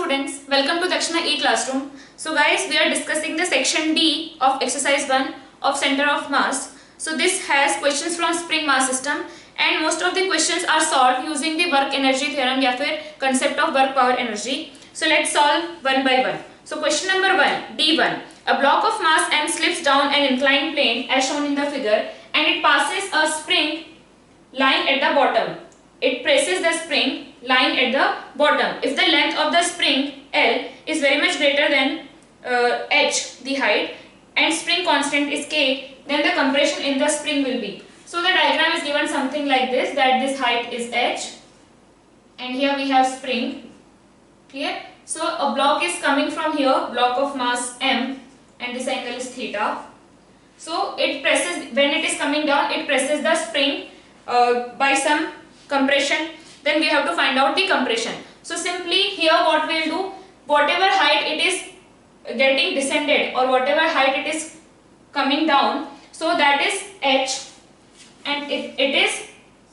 students, welcome to Dakshina E-Classroom. So guys, we are discussing the section D of exercise 1 of center of mass. So this has questions from spring mass system and most of the questions are solved using the work energy theorem या फिर concept of work power energy. So let's solve one by one. So question number 1, D1. A block of mass m slips down an inclined plane as shown in the figure and it passes a spring lying at the bottom. It presses the spring lying at the bottom. If the length of the spring L is very much greater than h, the height, and spring constant is k, then the compression in the spring will be. So the diagram is given something like this, that this height is h and here we have spring. Clear? So a block is coming from here, block of mass m, and this angle is theta. So it presses, when it is coming down, it presses the spring by some compression. Then we have to find out the compression. So simply here what we will do, whatever height it is getting descended or whatever height it is coming down, so that is h and it is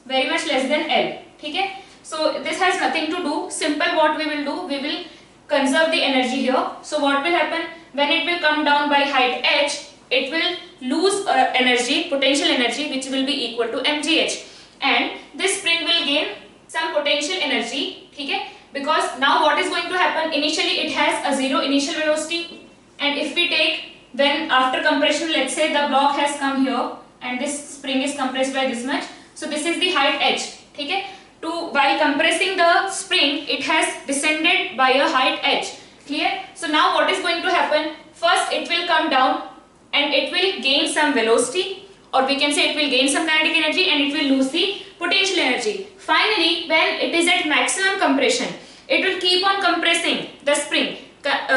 very much less than L. Okay? So this has nothing to do. Simple, what we will do, we will conserve the energy here. So what will happen, when it will come down by height h, it will lose energy, potential energy, which will be equal to mgh, and this spring will gain some potential energy. Okay? Because now what is going to happen, initially it has a zero initial velocity, and if we take, when after compression, let's say the block has come here and this spring is compressed by this much, so this is the height h. Okay? While compressing the spring, it has descended by a height h. Clear? So now what is going to happen, first it will come down and it will gain some velocity, or we can say it will gain some kinetic energy and it will lose the potential energy. Finally, when it is at maximum compression, it will keep on compressing the spring.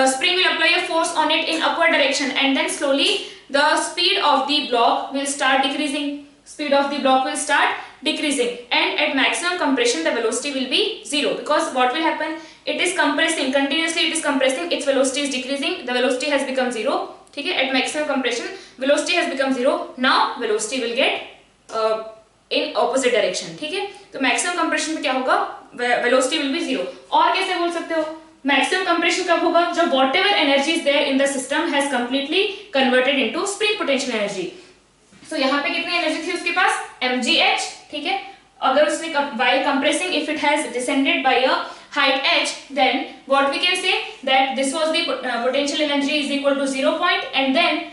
Spring will apply a force on it in upward direction, and then slowly the speed of the block will start decreasing. Speed of the block will start decreasing, and at maximum compression the velocity will be zero, because what will happen, it is compressing continuously, it is compressing, its velocity is decreasing, the velocity has become zero. Okay? At maximum compression velocity has become zero. Now velocity will get in opposite direction. ठीक है? तो maximum compression में क्या होगा, velocity will be zero. और कैसे बोल सकते हो, maximum compression कब होगा, जब whatever energy is there in the system has completely converted into spring potential energy. So यहाँ पे कितनी energy थी उसके पास, mgh. ठीक है? अगर उसने while compressing, if it has descended by a height h, then what we can say, that this was the potential energy is equal to 0 point, and then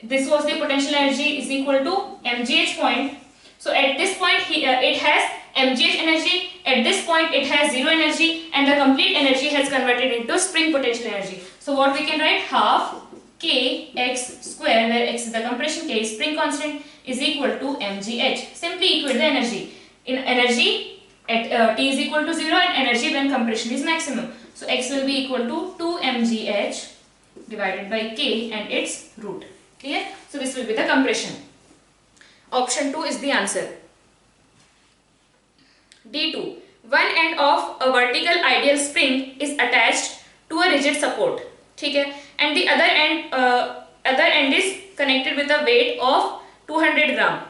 this was the potential energy is equal to mgh point. So at this point it has mgh energy, at this point it has zero energy, and the complete energy has converted into spring potential energy. So what we can write, half k x square, where x is the compression, k is spring constant, is equal to mgh. Simply equate the energy. In energy at t is equal to 0 and energy when compression is maximum. So x will be equal to 2 mgh divided by k and its root. Clear? So this will be the compression. Option 2 is the answer. D2. One end of a vertical ideal spring is attached to a rigid support. ठीक है? And the other end is connected with a weight of 200 gram.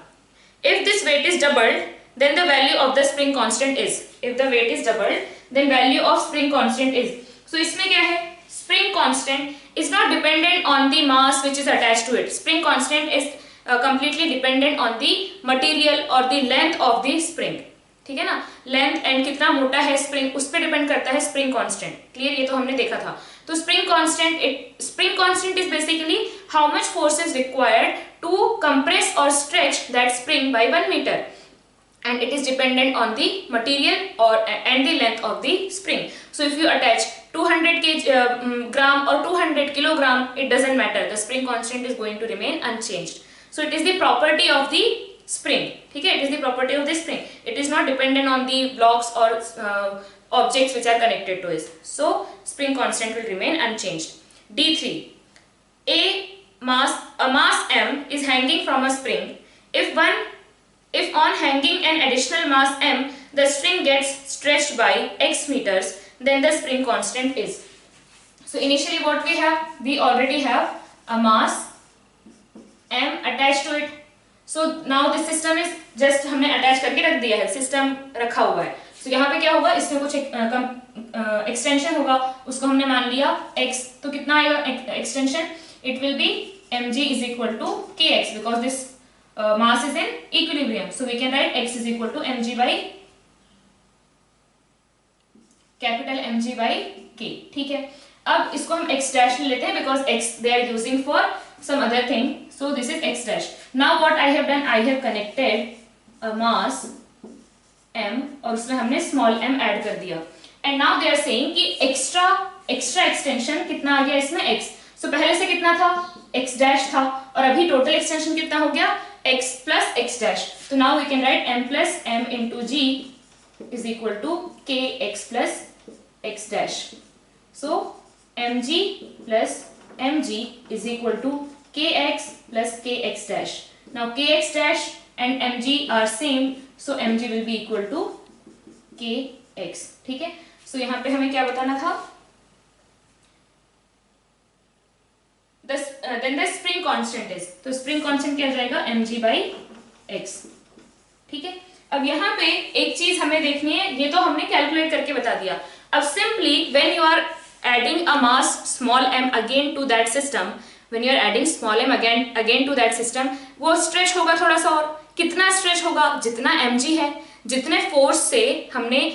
If this weight is doubled, then the value of the spring constant is. If the weight is doubled, then value of spring constant is. So इसमें क्या है? Spring constant is not dependent on the mass which is attached to it. Spring constant is completely dependent on the material or the length of the spring. ठीक है ना? Length and कितना मोटा है spring, उस पर डिपेंड करता है स्प्रिंग कांस्टेंट. क्लियर? ये तो हमने देखा था. तो spring constant is basically how much force is required to compress और stretch that spring by 1 metre, and it is dependent on the material and the length of the spring. So if you attach 200 gram or 200 kilogram, it doesn't matter, the spring constant is going to remain unchanged. So it is the property of the spring. ठीक है? It is the property of the spring. It is not dependent on the blocks or objects which are connected to it. So spring constant will remain unchanged. D3. A mass m is hanging from a spring. If on hanging an additional mass m, the string gets stretched by x meters, then the spring constant is. So initially what we have, we already have a mass m attached to it. So now this system is just हमने attach करके रख दिया है, system रखा हुआ है. सो यहाँ पे क्या होगा, इसमें कुछ एक्सटेंशन होगा, उसको हमने मान लिया x, तो कितना आएगा extension, it will B mg is equal to kx because this mass is in equilibrium, so we can write x is equal to mg by capital mg by k. ठीक है, अब इसको हम x डैश ले लेते हैं because x they are using for some other thing, so this is x dash. Now what I have done, I have connected a mass m और उसमें हमने small m ऐड कर दिया, and now they are saying कि extra extension कितना आ गया इसमें x. so पहले से कितना था, x डैश था, और अभी टोटल एक्सटेंशन कितना हो गया, x plus x dash. तो now we can write m plus m into g is equal to kx plus x dash. So mg plus mg is equal to kx plus kx dash. Now kx dash and mg are same, so mg will be equal to kx. ठीक है, so यहाँ पे हमें क्या बताना था, then the spring constant is, तो spring constant क्या जाएगा, mg by x. ठीक है, अब यहाँ पे एक चीज हमें देखनी है, ये तो हमने कैलकुलेट करके बता दिया. अब simply when you are adding a mass small m again to that system, when you are adding small m again to that system, वो स्ट्रेच होगा थोड़ा सा, और कितना स्ट्रेच होगा, जितना mg है, जितने फोर्स से हमने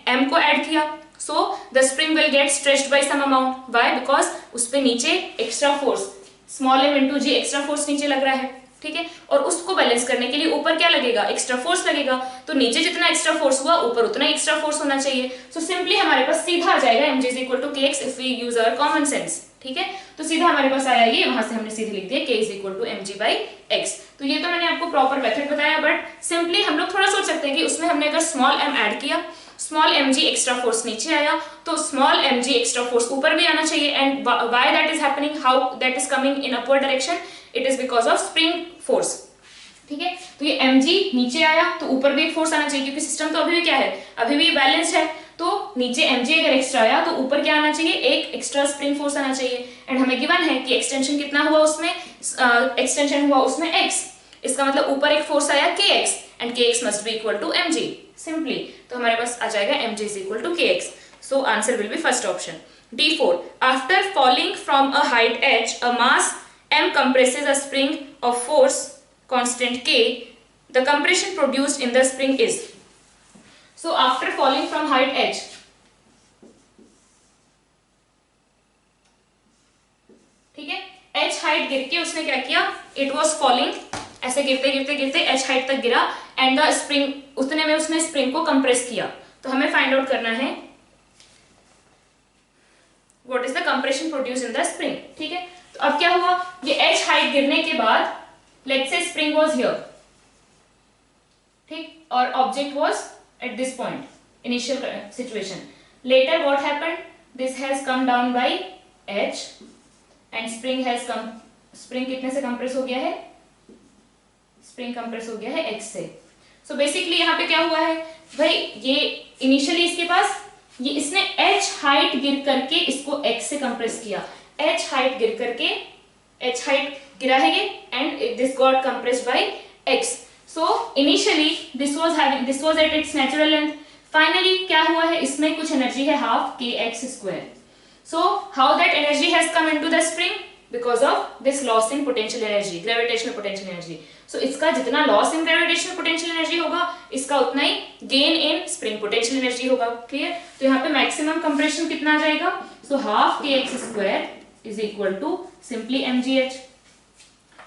m को ऐड किया, so the spring will get stretched by some amount. Why? Because उस पे नीचे extra force small m into g extra force नीचे लग रहा है. ठीक है, और उसको बैलेंस करने के लिए ऊपर क्या लगेगा, एक्स्ट्रा फोर्स लगेगा, तो नीचे जितना एक्स्ट्रा फोर्स हुआ ऊपर उतना एक्स्ट्रा फोर्स होना चाहिए. सो सिंपली हमारे पास सीधा आ जाएगा mg is equal to kx if we use our common sense. ठीक है, तो सीधा हमारे पास आया ये, वहां से हमने सीधे लिख दिया k is equal to mg by x. तो ये तो मैंने आपको प्रॉपर मेथड बताया, बट सिंपली हम लोग थोड़ा सोच सकते हैं कि उसमें हमने अगर स्मॉल m ऐड किया, स्मॉल mg एक्स्ट्रा फोर्स नीचे आया, तो स्मॉल mg एक्स्ट्रा फोर्स ऊपर भी आना चाहिए. And why that is happening, how that is coming in upward direction, it is because of spring force. ठीक है, तो ये mg नीचे आया तो ऊपर भी एक फोर्स आना चाहिए, क्योंकि सिस्टम तो अभी भी क्या है, अभी भी बैलेंस्ड है, तो नीचे mg अगर एक्स्ट्रा आया तो ऊपर क्या आना चाहिए, एक एक्स्ट्रा स्प्रिंग फोर्स आना चाहिए. एंड हमें गिवन है कि एक्सटेंशन कितना हुआ उसमें, एक्सटेंशन हुआ उसमें x, इसका मतलब ऊपर एक फोर्स आया kx, and kx must be equal to mg simply. तो हमारे पास आ जाएगा mg is equal to kx. So answer will be first option. D4. After falling from a height h, a mass m compresses a spring of force constant k. The compression produced in the spring is. So after falling from height h, ठीक है, h height गिर के उसने क्या किया, it was falling, ऐसे गिरते गिरते गिरते h हाइट तक गिरा, एंड द स्प्रिंग, उतने में उसने स्प्रिंग को कंप्रेस किया. तो हमें फाइंड आउट करना है what is the compression produce in the spring. ठीक है, तो अब क्या हुआ, ये h हाइट गिरने के बाद let's say spring was here, ठीक, और object was at this point, initial situation. Later what happened, this has come down by h and spring has come, spring कितने से कंप्रेस हो गया है, स्प्रिंग कंप्रेस हो गया है x से. सो बेसिकली यहाँ पे क्या हुआ है भाई, ये इनिशियली इसके पास ये इसने h हाइट गिर करके इसको x से कंप्रेस किया, h हाइट गिर करके, h हाइट गिरा है ये, and this got compressed by x. So initially this was at its natural length. Finally क्या हुआ है, इसमें कुछ एनर्जी है half kx square. So how that energy has come into the spring, because of this loss in potential energy, gravitational potential energy. So इसका जितना loss in gravitational potential energy होगा, इसका उतना ही gain in spring potential energy होगा. Clear, तो यहाँ पे मैक्सिमम कंप्रेशन कितना आ जाएगा, so half kx square is equal to simply mgh.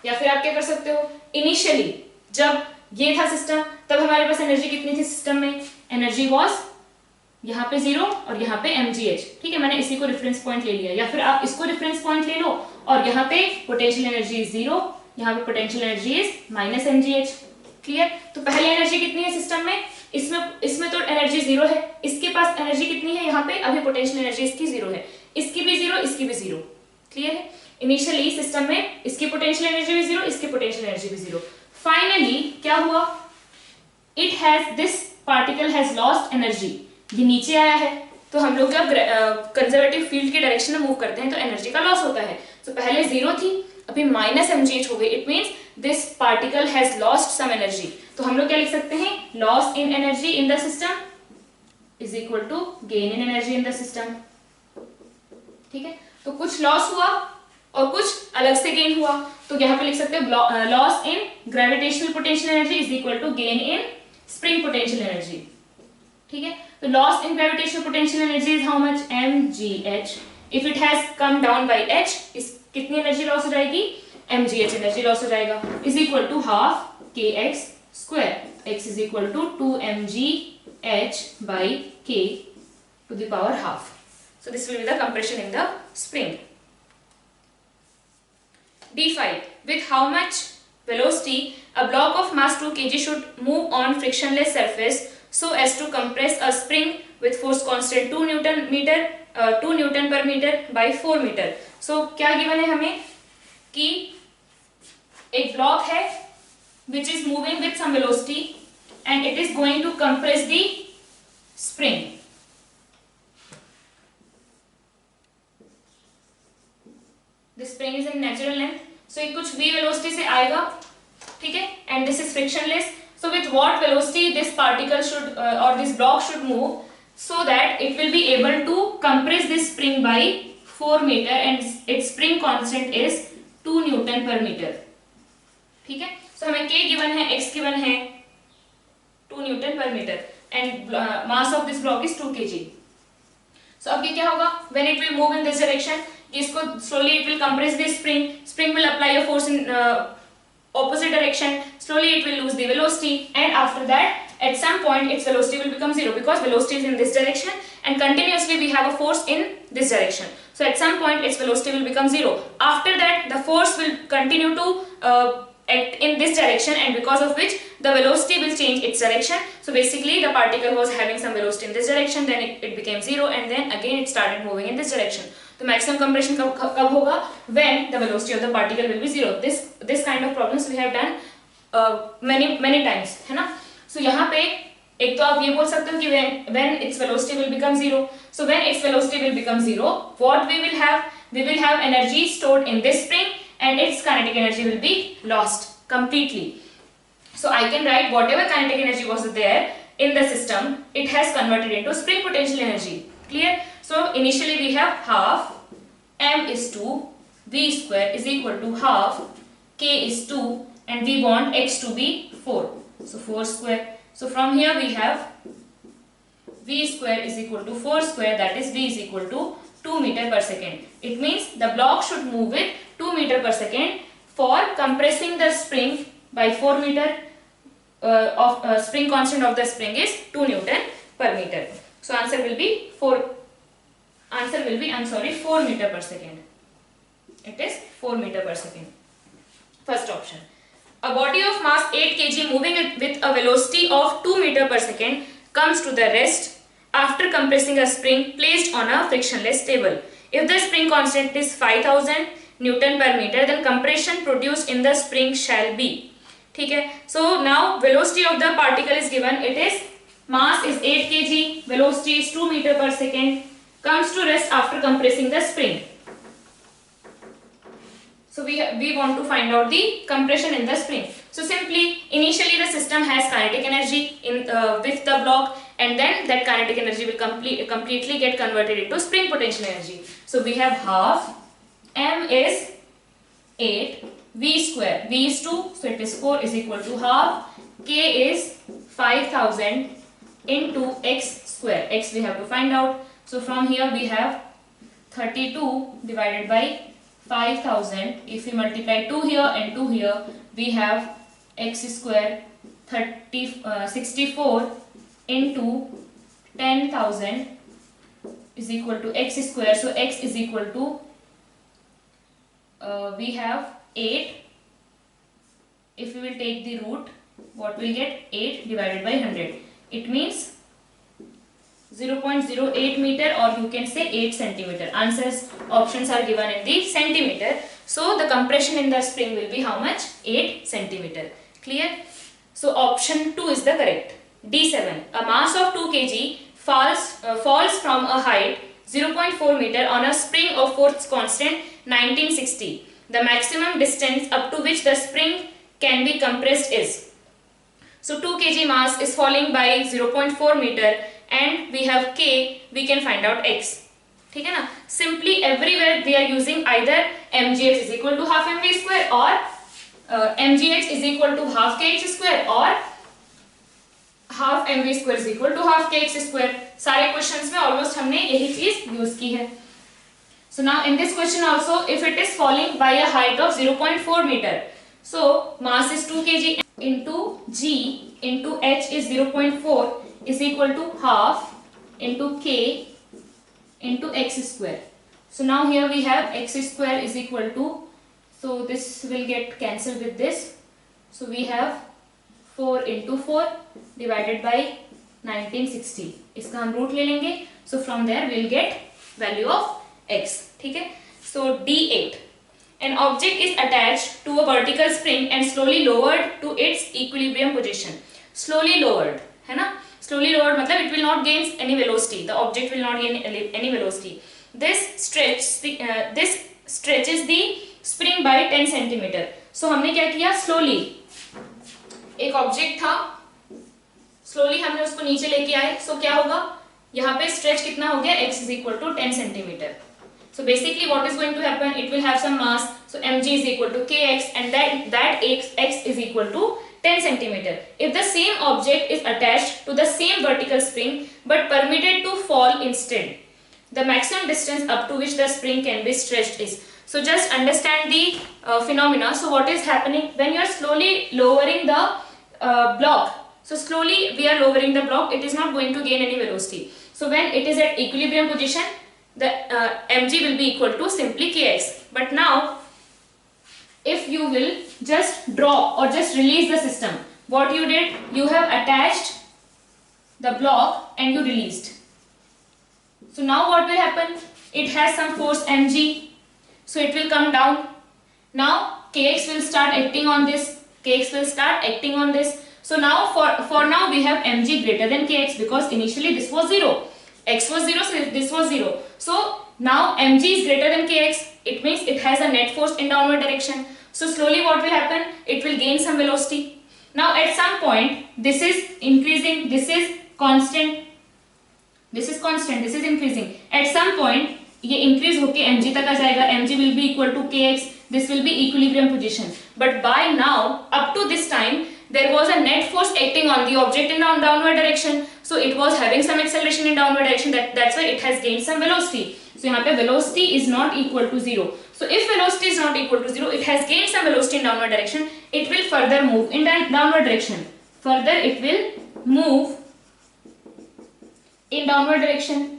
या फिर आप क्या कर सकते हो, इनिशियली जब ये था सिस्टम, तब हमारे पास एनर्जी कितनी थी सिस्टम में, एनर्जी वाज यहाँ पे 0 और यहाँ पे mgh. ठीक है, मैंने इसी को रेफरेंस पॉइंट ले लिया, या फिर आप इसको रेफरेंस पॉइंट ले लो, और यहाँ पे पोटेंशियल एनर्जी इज 0, यहाँ पे potential energy is minus mgh. Clear, तो पहले एनर्जी कितनी है सिस्टम में, इसमें तो एनर्जी 0 है, इसके पास एनर्जी कितनी है, यहाँ पे अभी पोटेंशियल एनर्जी इसकी 0 है, इसकी भी 0, इसकी भी 0. क्लियर है, इनिशियली सिस्टम में इसकी पोटेंशियल एनर्जी भी 0, इसकी पोटेंशियल एनर्जी भी 0. फाइनली क्या हुआ, it has, this particle has lost energy, ये नीचे आया है, तो हम लोग जब कंजर्वेटिव फील्ड के डायरेक्शन में मूव करते हैं तो एनर्जी का लॉस होता है. तो पहले 0 थी, अभी माइनस mgh हो गई, it means this particle has lost some energy. तो हम लोग क्या लिख सकते हैं, loss in energy in the system, is equal to gain in energy in the system. ठीक है, तो कुछ लॉस हुआ और कुछ अलग से गेन हुआ, तो यहाँ पे लिख सकते हो loss in gravitational potential energy is equal to gain in spring potential energy. ठीक है, तो loss in gravitational potential energy is how much, mgh. If it has come down by h, इस कितनी एनर्जी लॉस हो जाएगी, mgh energy loss हो जाएगा, is equal to half kx square. x is equal to 2mgh by k to the power half. So this will be the compression in the spring. D5. With how much velocity a block of mass 2 kg should move on frictionless surface so as to compress a spring with force constant 2 Newton per meter by 4 meter. So क्या given है हमें कि एक block है which is moving with some velocity and it is going to compress the spring. The spring is in natural length, so ये कुछ v velocity से आएगा, ठीक है, and this is frictionless. So with what velocity this particle should or this block should move so that it will be able to compress this spring by 4 meter and its spring constant is 2 Newton per meter. ठीक है, so हमें k given है, x given है 2 Newton per meter and mass of this block is 2 kg. So अब ये क्या होगा, when it will move in this direction, इसको slowly it will compress the spring will apply a force in opposite direction, slowly it will lose the velocity and after that at some point its velocity will become zero because velocity is in this direction and continuously we have a force in this direction. So at some point its velocity will become zero. After that the force will continue to act in this direction and because of which the velocity will change its direction. So basically the particle was having some velocity in this direction, then it became zero and then again it started moving in this direction. तो maximum compression कब होगा, when the velocity of the particle will be zero. This kind of problems we have done many times, है ना. So यहाँ पे एक तो आप ये बोल सकते हो कि when its velocity will become zero. So when its velocity will become zero, what we will have energy stored in this spring and its kinetic energy will be lost completely. So I can write whatever kinetic energy was there in the system, it has converted into spring potential energy. Clear? So initially we have half m is 2, v square is equal to half k is 2 and we want x to be 4. So 4 square. So from here we have v square is equal to 4 square, that is v is equal to 2 meter per second. It means the block should move with 2 meter per second for compressing the spring by 4 meter spring constant of the spring is 2 Newton per meter. So answer will be 4 meter per second. It is 4 meter per second. First option. A body of mass 8 kg moving with a velocity of 2 meter per second comes to the rest after compressing a spring placed on a frictionless table. If the spring constant is 5000 Newton per meter, then compression produced in the spring shall be. ठीक है, so now velocity of the particle is given. It is mass is 8 kg, velocity is 2 meter per second, comes to rest after compressing the spring. So we want to find out the compression in the spring. So simply initially the system has kinetic energy in with the block and then that kinetic energy will completely get converted into spring potential energy. So we have half m is 8, v square, v is 2, so it is 4 is equal to half, k is 5000 into x square, x we have to find out. So from here we have 32 divided by 5000. If we multiply 2 here and 2 here, we have x square 64 into 10,000 is equal to x square. So x is equal to we have 8. If we will take the root, what we get, 8 divided by 100. It means 0.08 meter or you can say 8 centimeter. Answers options are given in the centimeter. So the compression in the spring will be how much? 8 centimeter. Clear? So option 2 is the correct. D7. A mass of 2 kg falls from a height 0.4 meter on a spring of force constant 1960. The maximum distance up to which the spring can be compressed is. So 2 kg mass is falling by 0.4 meter and we have k, we can find out x. ठीक है ना. Simply everywhere we are using either mgx is equal to half mv square or mgx is equal to half kx square or half mv square is equal to half kx square. सारे questions में almost हमने यही चीज use की है. So now in this question also, if it is falling by a height of 0.4 meter, so mass is 2 kg into g into h is 0.4 is equal to half into k into x square. So now here we have x square is equal to, so this will get cancelled with this, so we have 4 into 4 divided by 1960. इसका हम root ले लेंगे, so from there we will get value of x. ठीक है. So D8, an object is attached to a vertical spring and slowly lowered to its equilibrium position. Slowly lowered है ना. Slowly lowered मतलब it will not gain any velocity. The object will not gain any velocity. This stretches the spring by 10 centimeter. So हमने क्या किया, slowly एक object था, slowly हमने उसको नीचे लेके आए. So क्या होगा, यहाँ पे stretch कितना हो गया, x is equal to 10 centimeter. So basically what is going to happen, it will have some mass, so mg is equal to kx and that x is equal to 10 centimeter. If the same object is attached to the same vertical spring but permitted to fall instead, the maximum distance up to which the spring can be stretched is. So just understand the phenomena. So what is happening when you are slowly lowering the block, so slowly we are lowering the block, it is not going to gain any velocity. So when it is at equilibrium position, the mg will be equal to simply kx. But now if you will just drop or just release the system, what you did, you have attached the block and you released. So now what will happen, it has some force mg, so it will come down. Now kx will start acting on this, kx will start acting on this. So now for now we have mg greater than kx because initially this was 0, x was 0, so this was 0. So now mg is greater than kx, it means it has a net force in downward direction. So slowly what will happen, it will gain some velocity. Now at some point this is increasing, this is constant, this is constant, this is increasing. At some point ये increase होके mg तक आ जाएगा, mg will be equal to kx, this will be equilibrium position. But by now up to this time there was a net force acting on the object in downward direction, so it was having some acceleration in downward direction, that's why it has gained some velocity. So यहाँ पे velocity is not equal to 0. So if velocity is not equal to 0, it has gained some velocity in downward direction, it will further move in downward direction. Further it will move in downward direction.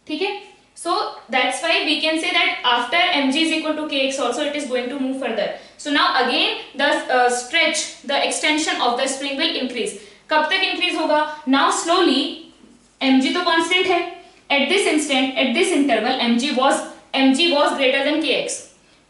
ठीक है. So that's why we can say that after mg is equal to kx also it is going to move further. So now again the stretch, the extension of the spring will increase. कब तक increase होगा? Now slowly mg तो constant है. At this instant, at this interval mg was greater than kx.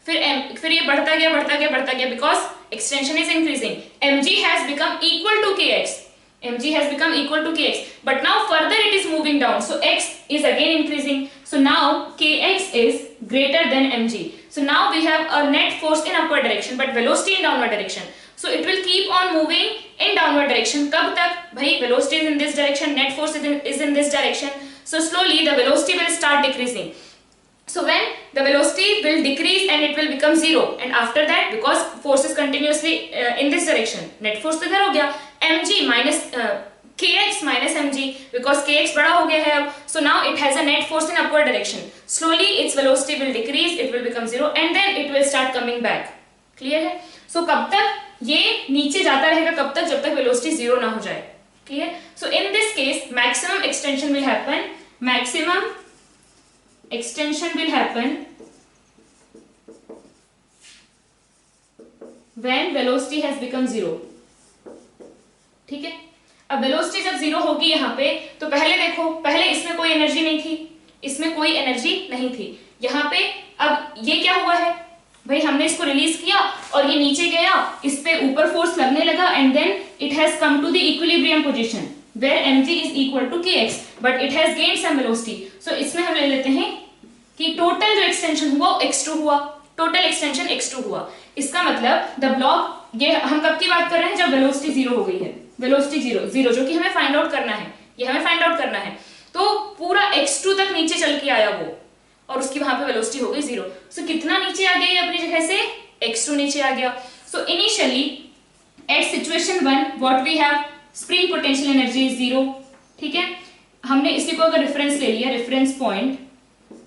फिर ये बढ़ता गया because extension is increasing. mg has become equal to kx. mg has become equal to kx, but now further it is moving down, so x is again increasing. So now kx is greater than mg. So now we have a net force in upward direction but velocity in downward direction. So it will keep on moving in downward direction. कब तक? भाई velocity is in this direction, net force is in this direction. So slowly the velocity will start decreasing. So when the velocity will decrease and it will become 0, and after that because force is continuously in this direction, net force तो इधर हो गया, mg minus kx minus mg because kx बड़ा हो गया है अब. So now it has a net force in upward direction. Slowly its velocity will decrease, it will become 0 and then it will start coming back. Clear है? So कब तक ये नीचे जाता रहेगा, कब तक? जब तक velocity 0 ना हो जाए. Clear? So in this case maximum extension will happen. Maximum extension will happen when velocity has become 0. ठीक है. अब वेलोसिटी जब 0 होगी यहाँ पे, तो पहले देखो, पहले इसमें कोई एनर्जी नहीं थी, इसमें कोई एनर्जी नहीं थी. यहाँ पे अब ये क्या हुआ है भाई, हमने इसको रिलीज किया और ये नीचे गया, इस पे ऊपर फोर्स लगने लगा and then it has come to the equilibrium position where mg is equal to kx but it has gained some velocity. So इसमें हम ले लेते हैं कि टोटल जो एक्सटेंशन हुआ x2 हुआ, टोटल एक्सटेंशन x2 हुआ. इसका मतलब द ब्लॉक, ये हम कब की बात कर रहे हैं? जब वेलोसिटी 0 हो गई है, वेलोसिटी 0 जो कि हमें फाइंड आउट करना है. ये हमें फाइंड आउट करना है। तो पूरा x2 तक नीचे चल के आया वो, और उसकी वहां पे वेलोसिटी हो गई 0। सो कितना नीचे आ गया अपनी जगह से, x2 नीचे आ गया। So initially at situation 1 what we have, spring potential energy is 0, ठीक है। हमने इसी को अगर रेफरेंस ले लिया, रेफरेंस पॉइंट,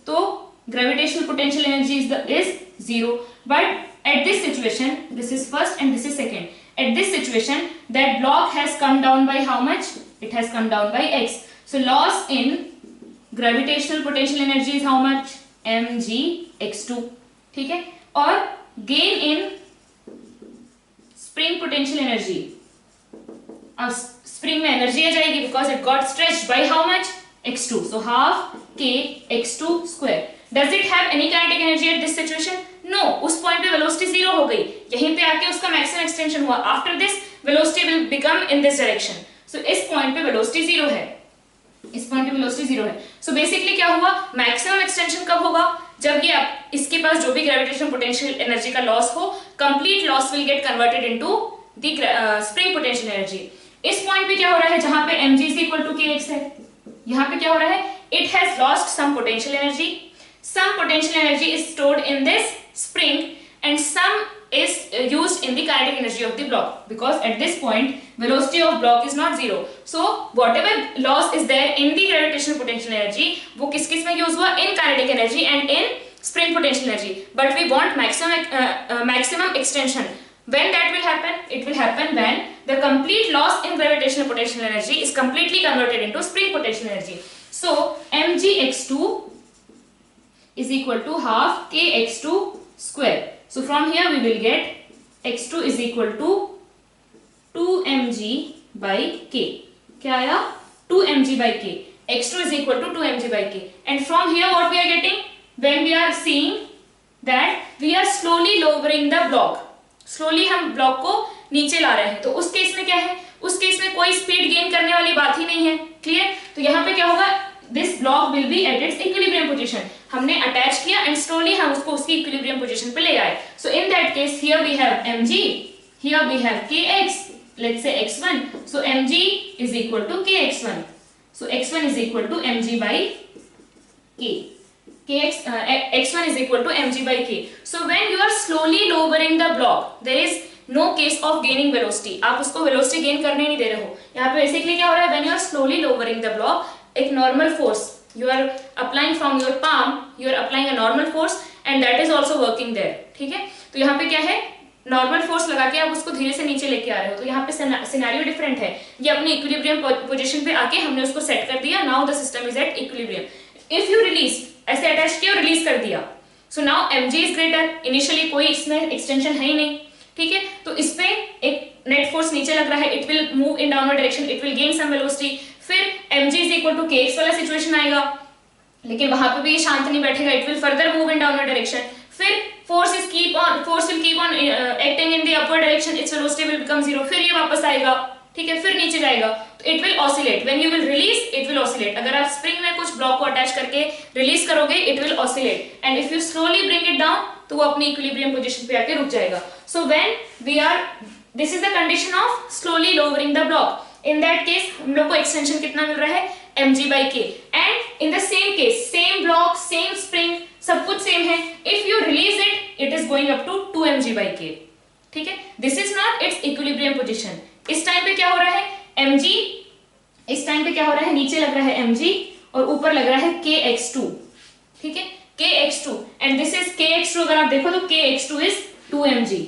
तो gravitational potential energy is 0, but at this situation, this is first and this is second, at this situation that block has come down by how much, it has come down by x. So loss in gravitational potential energy is how much, mg x2, ठीक है। और gain in spring potential energy, अब spring में energy आ जाएगी because it got stretched by how much, x2, so half k x2 square. Does it have any kinetic energy at this situation? No, उस point पे velocity 0 हो गई, यहीं पे आके उसका मैक्सिमम एक्सटेंशन हुआ। After this velocity will become in this direction. So इस पॉइंट पे वेलोसिटी 0 है, इस पॉइंट पे वेलोसिटी 0 है। सो बेसिकली क्या हुआ, मैक्सिमम एक्सटेंशन कब होगा, जब ये इसके पास जो भी ग्रेविटेशनल पोटेंशियल एनर्जी का लॉस हो, complete loss will get converted into the spring potential energy. इस पॉइंट पे क्या हो रहा है, जहां पे mg is equal to kx है, यहाँ पे क्या हो रहा है, it has lost some potential energy. Some potential energy is stored in this spring and some is used in the kinetic energy of the block, because at this point velocity of block is not 0. So whatever loss is there in the gravitational potential energy, वो किस किस में use हुआ, in kinetic energy and in spring potential energy. But we want maximum extension. When that will happen? It will happen when the complete loss in gravitational potential energy is completely converted into spring potential energy. So mg x2 is equal to half k x2 square. So from here we will get x2 is equal to 2mg by k. क्या आया, 2mg by k. x2 is equal to 2mg by k. And from here what we are getting, when we are seeing that we are slowly lowering the block, slowly हम block को नीचे ला रहे हैं, तो उस case में क्या है, उस केस में कोई स्पीड गेन करने वाली बात ही नहीं है, क्लियर। तो यहाँ पे क्या होगा, this block will be at its equilibrium position, हमने अटैच किया एंड स्लोली हम उसको उसकी इक्विलिब्रियम पोजीशन पे ले आए। So in that case here we have mg, here we have kx, let's say x1, so mg is equal to kx1, so x1 is equal to mg by k, x1 is equal to mg by k. So when you are slowly lowering the block, there is no case of gaining velocity. आप उसको velocity gain करने नहीं दे रहे हो। यहाँ पे basically क्या हो रहा है, when you are slowly lowering the block, एक normal force you are applying from your palm, you are applying a normal force and that is also working there, ठीक है। तो यहाँ पे क्या है, नॉर्मल फोर्स लगा के आप उसको धीरे से नीचे लेके आ रहे हो, तो यहाँ पे सिनेरियो डिफरेंट है। ये अपनी इक्विलिब्रियम पोजीशन पे आके हमने उसको सेट कर दिया, now the system is at equilibrium. If you release, ऐसे अटैच किया और रिलीज कर दिया, so now mg is greater, initially कोई इसमें एक्सटेंशन है ही नहीं, ठीक है। तो इस पे एक नेट फोर्स नीचे लग रहा है, it will move in downward direction, it will gain some velocity, फिर mg is equal to kx वाला सिचुएशन आएगा, लेकिन वहां पे भी ये शांत नहीं बैठेगा, it will further move in downward direction, फिर force will keep on acting in the upward direction, its velocity will become 0, फिर ये वापस आएगा, ठीक है, फिर नीचे जाएगा, तो it will oscillate, when you will release it will oscillate। अगर आप स्प्रिंग में कुछ ब्लॉक को अटैच करके रिलीज करोगे it will oscillate, and if you slowly bring it down तो वो अपनी इक्विलिब्रियम पोजीशन पे आके रुक जाएगा। So when we are, this is the condition of slowly lowering the block, in that case हम लोग को एक्सटेंशन कितना मिल रहा है, mg by k, and in the same case same block same spring सब कुछ सेम है, if you release it is going up to 2mg by k, ठीक है। this is not its equilibrium position। इस time पे क्या हो रहा है, mg, इस टाइम पे क्या हो रहा है, नीचे लग रहा है mg और ऊपर लग रहा है kx2, ठीक है, kx2, and this is kx2, अगर आप देखो तो kx2 is 2mg।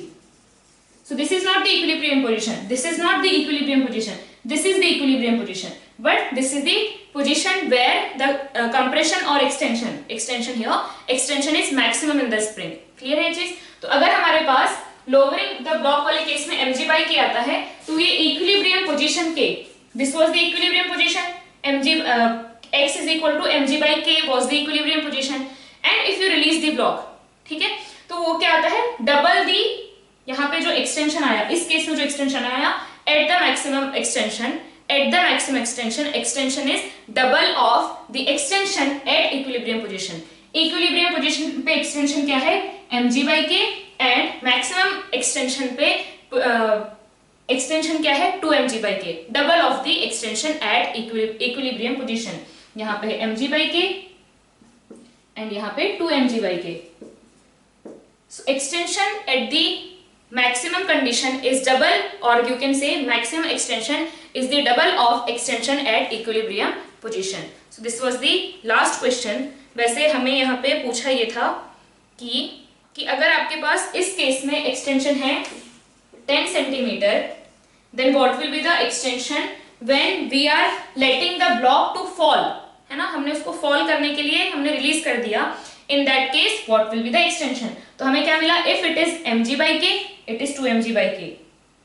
so this is not the equilibrium position, this is not the equilibrium position, this is the equilibrium position, but this is the position where the compression or extension here, extension is maximum in the spring, clear है चीज। तो अगर हमारे पास lowering the block वाले case में mg by k आता है, तो ये equilibrium position k, this was the equilibrium position, mg x is equal to mg by k was the equilibrium position, and if you release the block, ठीक है, तो वो क्या आता है, डबल दी, यहाँ पे जो एक्सटेंशन आया, इस केस में जो एक्सटेंशन आया at the maximum extension, at the maximum extension is double of the extension at equilibrium position। equilibrium position पे extension क्या है, mg by k, and maximum extension पे एक्सटेंशन क्या है 2mg/k, double of the extension at equilibrium position. यहाँ पे है mg/k and यहाँ पे 2mg/k। So extension at the maximum condition is double, or you can say maximum extension is the double of extension at equilibrium position. So this was the last question. वैसे हमें यहाँ पे पूछा ये था कि अगर आपके पास इस केस में एक्सटेंशन है 10 centimetre, then what will be the extension when we are letting the block to fall, है ना, हमने उसको fall करने के लिए हमने रिलीज कर दिया। In that case, what will be the extension? तो हमें क्या मिला? If it is mg/k, it is 2mg/k.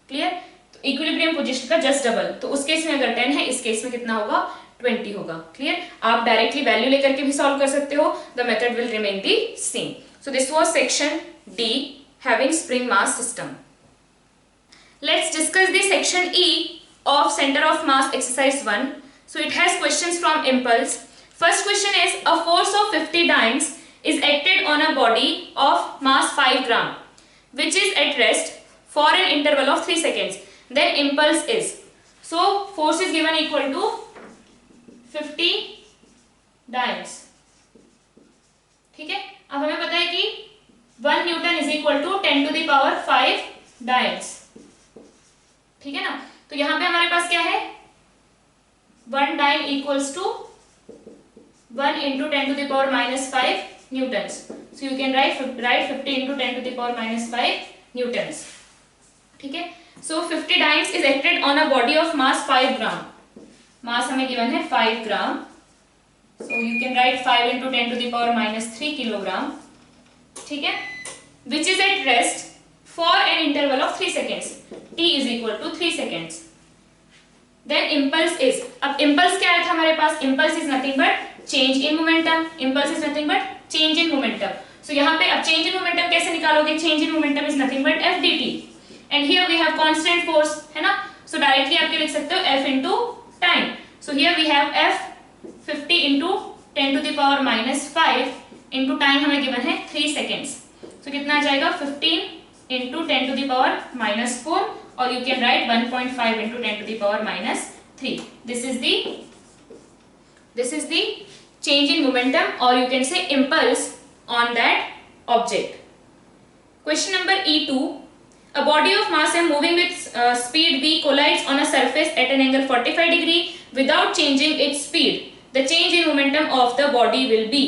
Clear? तो इक्विलिब्रियम पोजीशन का जस्ट डबल, तो उस केस में अगर 10 है, इस केस में कितना होगा? 20 होगा। क्लियर? आप डायरेक्टली वैल्यू लेकर के भी सॉल्व कर सकते हो। The method will remain the same. So this was section D, having spring mass system. Let's discuss the section E of center of mass exercise 1. So it has questions from impulse. First question is, a force of 50 dynes is acted on a body of mass 5 gram which is at rest for an interval of 3 seconds. Then impulse is, so force is given equal to 50 dynes. ठीक है, अब हमें पता है कि 1 newton is equal to 10 to the power 5 dynes. ठीक है ना, तो यहां पे हमारे पास क्या है? 1 dine equals to 1 into 10 to the power minus 5 newtons. So you can write 50 into 10 to the power minus 5 newtons. ठीक है, so 50 dynes is acted on a body of mass 5 gram. Mass हमें given है 5 gram. So you can write 5 into 10 to the power minus 3 kilogram. ठीक है, which is at rest for an interval of 3 seconds. T is equal to 3 seconds. Then impulse is, अब impulse क्या आया था हमारे पास? Impulse is nothing but change in momentum. Impulse is nothing but change in momentum. So यहाँ पे अब change in momentum कैसे निकालोगे? Change in momentum is nothing but f dt. And here we have constant force, है ना? So directly आप क्या लिख सकते हो? F into time. So here we have f 50 into 10 to the power minus 5 into time हमें given है 3 seconds. So कितना आ जाएगा? 15 into 10 to the power minus 4, or you can write 1.5 into 10 to the power minus 3. This is the change in momentum, or you can say impulse on that object. Question number E2. A body of mass m moving with speed v collides on a surface at an angle 45 degree without changing its speed. The change in momentum of the body will be.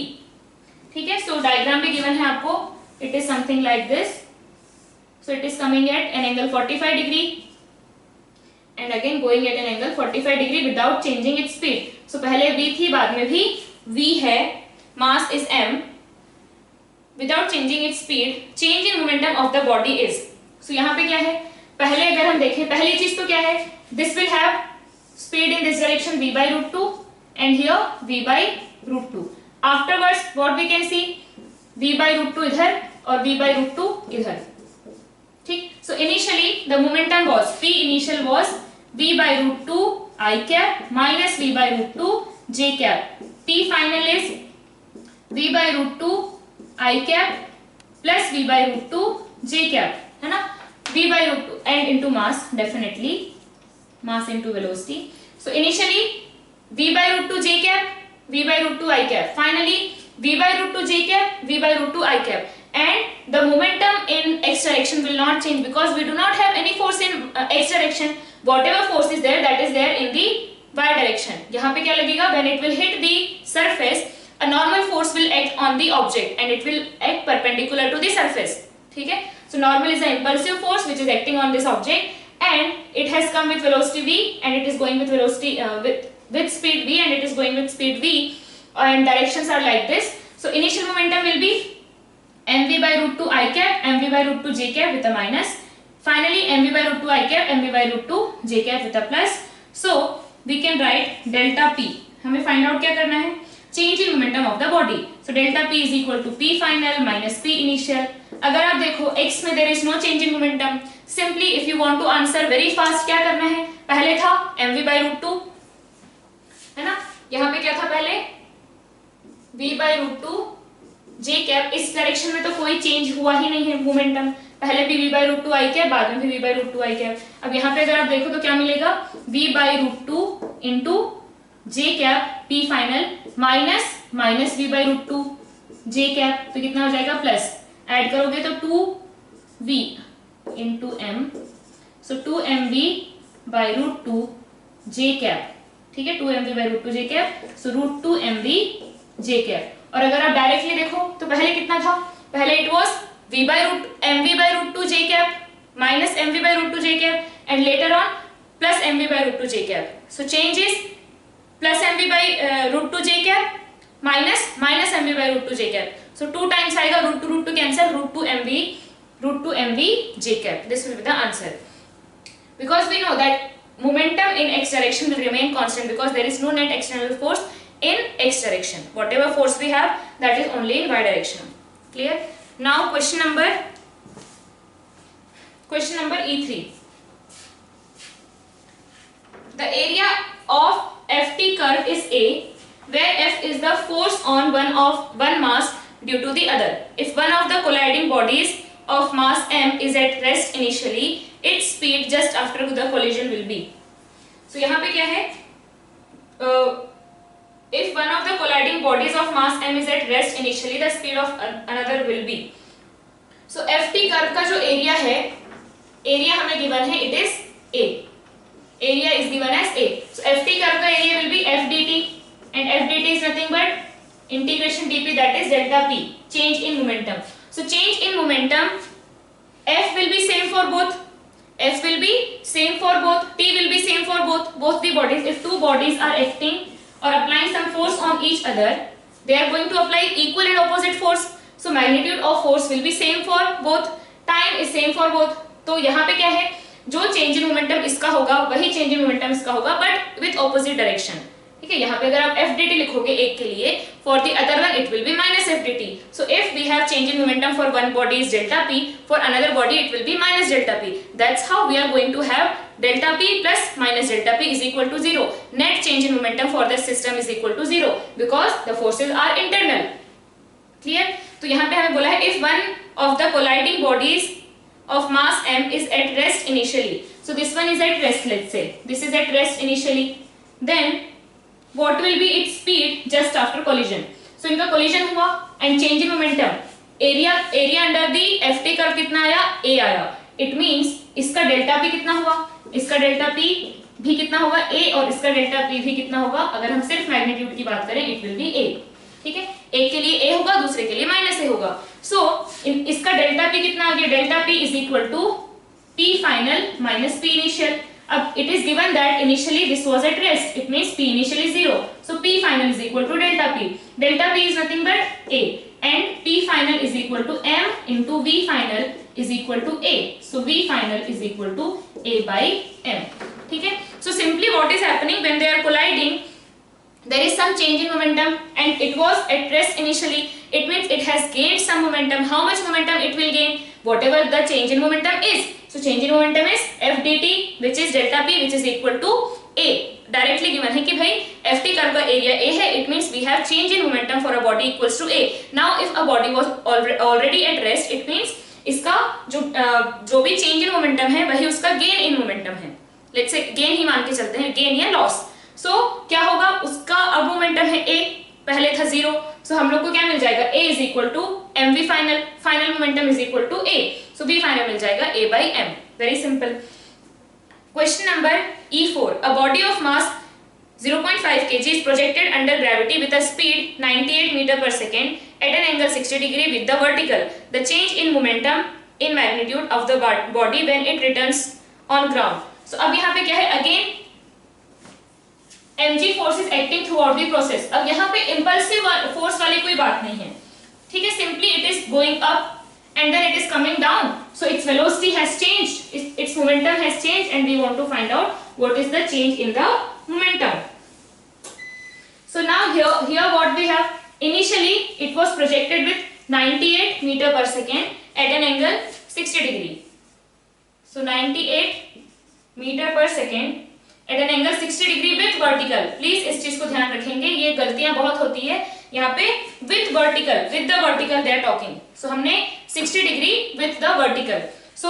ठीक है, so diagram भी given है आपको. It is something like this. So it is coming at an angle 45 degree and again going at an angle 45 degree without changing its speed. So पहले v थी, बाद में भी v है, mass is m, without changing its speed, change in momentum of the body is. So यहाँ पे क्या है? पहले अगर हम देखें, पहली चीज तो क्या है? This will have speed in this direction v by root 2 and here v by root 2. Afterwards what we can see? v by root 2 इधर और v by root 2 इधर. ठीक, so initially the momentum was, P initial was v by root 2 I cap minus v by root 2 j cap. P final is v by root 2 I cap plus v by root 2 j cap, है ना? v by root 2 and into mass, definitely mass into velocity. So initially v by root 2 j cap, v by root 2 I cap, finally v by root 2 j cap, v by root 2 I cap. And the momentum in x direction will not change because we do not have any force in x direction. Whatever force is there, that is there in the y direction. यहाँ पे क्या लगेगा? When it will hit the surface, a normal force will act on the object and it will act perpendicular to the surface. ठीक है? So normal is the impulsive force which is acting on this object and it has come with velocity v and it is going with velocity with speed v and it is going with speed v and directions are like this. So initial momentum will be mv by root 2 I cap, mv by root 2 j cap with a minus. Finally mv by root 2 I cap, mv by root 2 j cap with a plus. So we can write delta p. हमें find out क्या करना है? Change in momentum of the body. So delta p is equal to p final minus p initial. अगर आप देखो x में there is no change in momentum. Simply if you want to answer very fast क्या करना है? पहले था mv by root 2, है ना? यहाँ पे क्या था पहले? v by root 2 j cap. इस डायरेक्शन में तो कोई चेंज हुआ ही नहीं है मोमेंटम, पहले भी v by root two i cap, बाद में भी v by root two i cap. अब यहाँ पे अगर आप देखो तो क्या मिलेगा, v by root two into j cap p final minus v by root two J cap, तो कितना हो जाएगा प्लस, ऐड करोगे तो 2v इंटू m, सो 2mv by root two J cap, ठीक है, 2mv by root two J cap, so root two mv J cap. और अगर आप डायरेक्टली देखो तो पहले कितना था, पहले it was v by root mv by root two J cap minus mv by root two J cap and later on plus mv by root two J cap, so change is plus mv by root two J cap minus mv by root two J cap, so 2 times आएगा, root two cancel, root two mv J cap, this will be the answer. Because we know that momentum in x direction will remain constant because there is no net external force in x direction. Whatever force we have, that is only in y direction. Clear? Now question number E3. The area of FT curve is A, where F is the force on one mass due to the other. If one of the colliding bodies of mass m is at rest initially, its speed just after the collision will be. So यहाँ पे क्या है, if one of the colliding bodies of mass m is at rest initially, the speed of another will be. So FT curve का जो area है, area हमें given है, it is A. Area is given as A. So FT curve का area will be f dt, and f dt is nothing but integration dp, that is delta p, change in momentum. So change in momentum, f will be same for both, f will be same for both, t will be same for both the bodies. If two bodies are acting or applying some force on each other, they are going to apply equal and opposite force. So magnitude of force will be same for both, time is same for both. तो यहाँ पे क्या है, जो change in momentum इसका होगा वही change in momentum इसका होगा, बट विथ ऑपोजिट डायरेक्शन, ठीक है। यहाँ पे अगर आप एफ डी टी लिखोगे एक के लिए, for the other one it will be minus F D T. So if we have change in momentum for one body is delta p, for another body it will be minus delta p. That's how we are going to have delta p plus minus delta p is equal to 0. Net change in momentum for the system is equal to 0 because the forces are internal. Clear? तो यहाँ पे हमें बोला है if one of the colliding bodies of mass m is at rest initially. So this one is at rest, let's say this is at rest initially, then what will be its speed just after collision? So इनका collision हुआ and change in momentum, area under the ft curve कितना आया, a आया. It means इसका delta p कितना हुआ, इसका delta p भी कितना होगा a, और इसका डेल्टा p भी कितना होगा. अगर हम सिर्फ मैग्नीट्यूड की बात करें it will be a. ठीक है, एक के लिए a होगा, दूसरे के लिए माइनस a होगा. सो इसका डेल्टा p कितना आ गया, delta p is equal to p final minus p initial. अब it is given that initially this was at rest, it means p initial is 0. So p final is equal to delta p. Delta p is nothing but a and p final is equal to m into v final is equal to a. So v final is equal to a by m. ठीक है, so simply what is happening when they are colliding, there is some change in momentum and it was at rest initially. It means it has gained some momentum. How much momentum it will gain? Whatever the change in momentum is. So change in momentum is f dt which is delta p which is equal to a. Directly given है कि भाई ft curve का area a है. It means we have change in momentum for a body equals to a. Now if a body was already at rest, it means इसका जो भी change in momentum है वही उसका gain in momentum है. Let's say gain ही मान के चलते हैं, gain या loss. सो क्या होगा, उसका अब मोमेंटम है a, पहले था 0. सो हम लोग को क्या मिल जाएगा, a is equal to m v final, final momentum is equal to a. So b final मिल जाएगा a by m. Very simple. Question number E4. A body of mass 0.5 kg is projected under gravity with a speed 98 meter per second at an angle 60 degree with the vertical. The change in momentum in magnitude of the body when it returns on ground. So अब यहाँ पे क्या है, again mg force is acting through out the process. अब यहाँ पे impulsive force वाली कोई बात नहीं है, ठीक है. Simply it is going up and then it is coming down. So its velocity has changed, its momentum has changed and we want to find out what is the change in the momentum. So now here what we have, initially it was projected with 98 metre per second at an angle 60 degree. So 98 metre per second at an angle 60 degree with vertical. Please इस चीज को ध्यान रखेंगे, ये गलतियां बहुत होती है यहाँ पे with the vertical they are talking. So हमने 60 degree with the vertical. So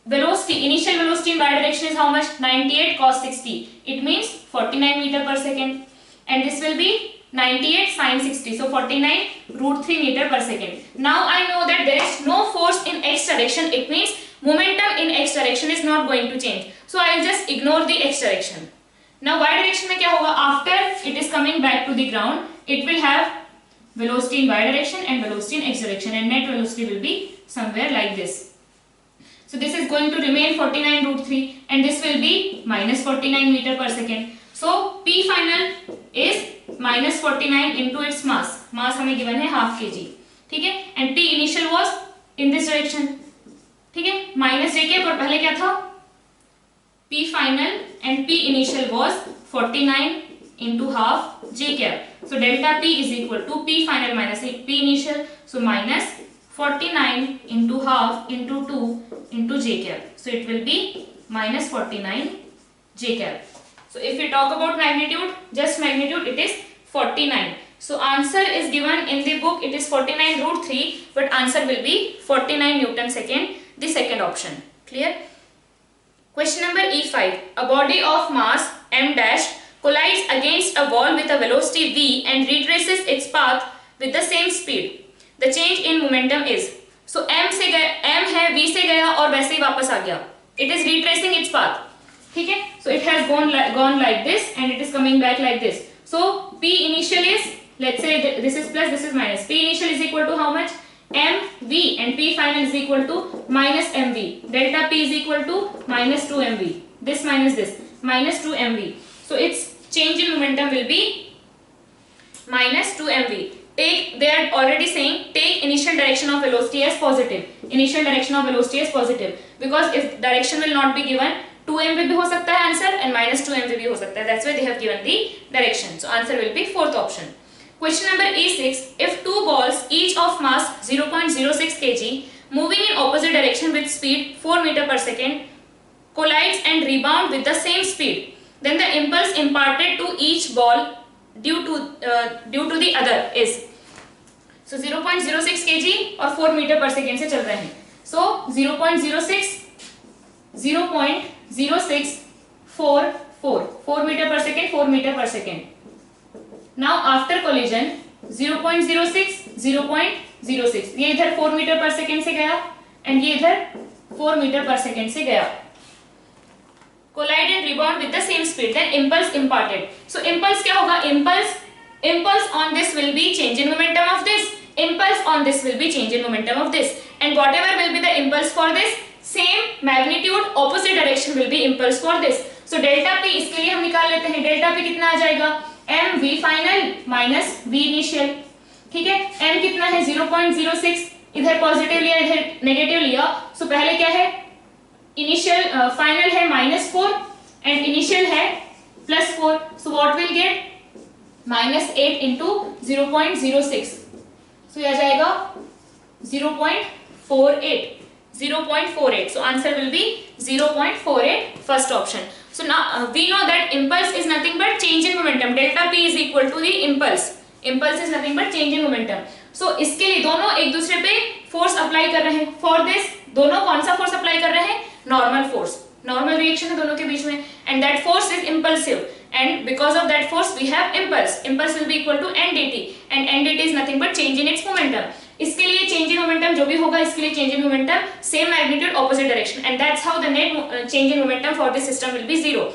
velocity, initial velocity in bidirection is how much? 98 cos 60. It means 49 meter per second. And this will be 98 sin 60. So 49 root 3 meter per second. Now I know that there is no force in x direction. It means momentum in x direction is not going to change. So I will just ignore the x direction. Now y direction में क्या होगा? After it is coming back to the ground, it will have velocity in y direction and velocity in x direction, and net velocity will be somewhere like this. So this is going to remain 49 root 3 and this will be minus 49 meter per second. So P final is minus 49 into its mass. Mass हमें given है half kg. ठीक है? And P initial was in this direction. ठीक है? Minus j cap और पहले क्या था? P final and P initial was 49 into half j cap. So delta P is equal to P final minus P initial. So minus 49 into half into 2 into j cap. So it will be minus 49 j cap. So if we talk about magnitude, just magnitude, it is 49. So answer is given in the book, it is 49 root 3, but answer will be 49 Newton second, the second option. Clear? Question number E5. A body of mass m dash collides against a wall with a velocity v and retraces its path with the same speed. The change in momentum is. So m है v से गया और वैसे ही वापस आ गया. It is retracing its path. ठीक है? So it has gone like this and it is coming back like this. So P initial is, let's say this is plus, this is minus. P initial is equal to how much? mv, and P final is equal to minus mv. Delta P is equal to minus 2 mv. This minus this, minus 2 mv. So its change in momentum will be minus 2 mv. They are already saying take initial direction of velocity as positive. Initial direction of velocity as positive. Because if direction will not be given, 2 mv भी हो सकता है answer and minus 2 mv भी हो सकता है. That's why they have given the direction. So answer will be fourth option. Question number E6. If two balls each of mass 0.06 kg moving in opposite direction with speed 4 meter per second collides and rebound with the same speed, then the impulse imparted to each ball due to the other is. So 0.06 kg और 4 meter per second से चल रहे हैं. So 0.06 4 meter per second, 4 meter per second. Now after collision 0.06 ये इधर 4 meter per second से गया and ये इधर 4 meter per second से गया. Collide and rebound with the same speed, then impulse imparted. So impulse क्या होगा? Impulse on this will be change in momentum of this. Impulse on this will be change in momentum of this. And whatever will be the impulse for this, same magnitude, opposite direction will be impulse for this. So delta P इसके लिए हम निकाल लेते हैं. Delta P कितना आ जाएगा? m v final minus v initial. ठीक है? m कितना है? 0.06. इधर पॉजिटिव लिया, इधर नेगेटिव लिया. So पहले क्या है? Initial final है -4 and initial है +4. So what will get? -8 into 0.06. So ये आ जाएगा 0.48. So answer will be 0.48, first option. So now we know that impulse is nothing but change in momentum. Delta P is equal to the impulse. Impulse is nothing but change in momentum. So इसके लिए दोनों एक दूसरे पे force apply कर रहे हैं. For this दोनों कौन सा force apply कर रहे हैं? Normal force. Normal reaction है दोनों के बीच में. And that force is impulsive. And because of that force we have impulse. Impulse will be equal to n dt. And n dt is nothing but change in its momentum. इसके लिए change in momentum जो भी होगा इसके लिए change in momentum same magnitude opposite direction. And that's how the net change in momentum for this system will be 0.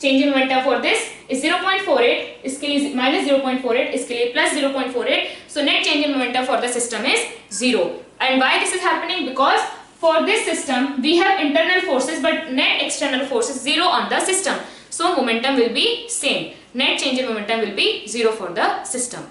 Change in momentum for this is 0.48. इसके लिए minus 0.48. इसके लिए plus 0.48. So net change in momentum for the system is 0. And why this is happening? Because for this system we have internal forces but net external forces 0 on the system. So momentum will be same. Net change in momentum will be 0 for the system.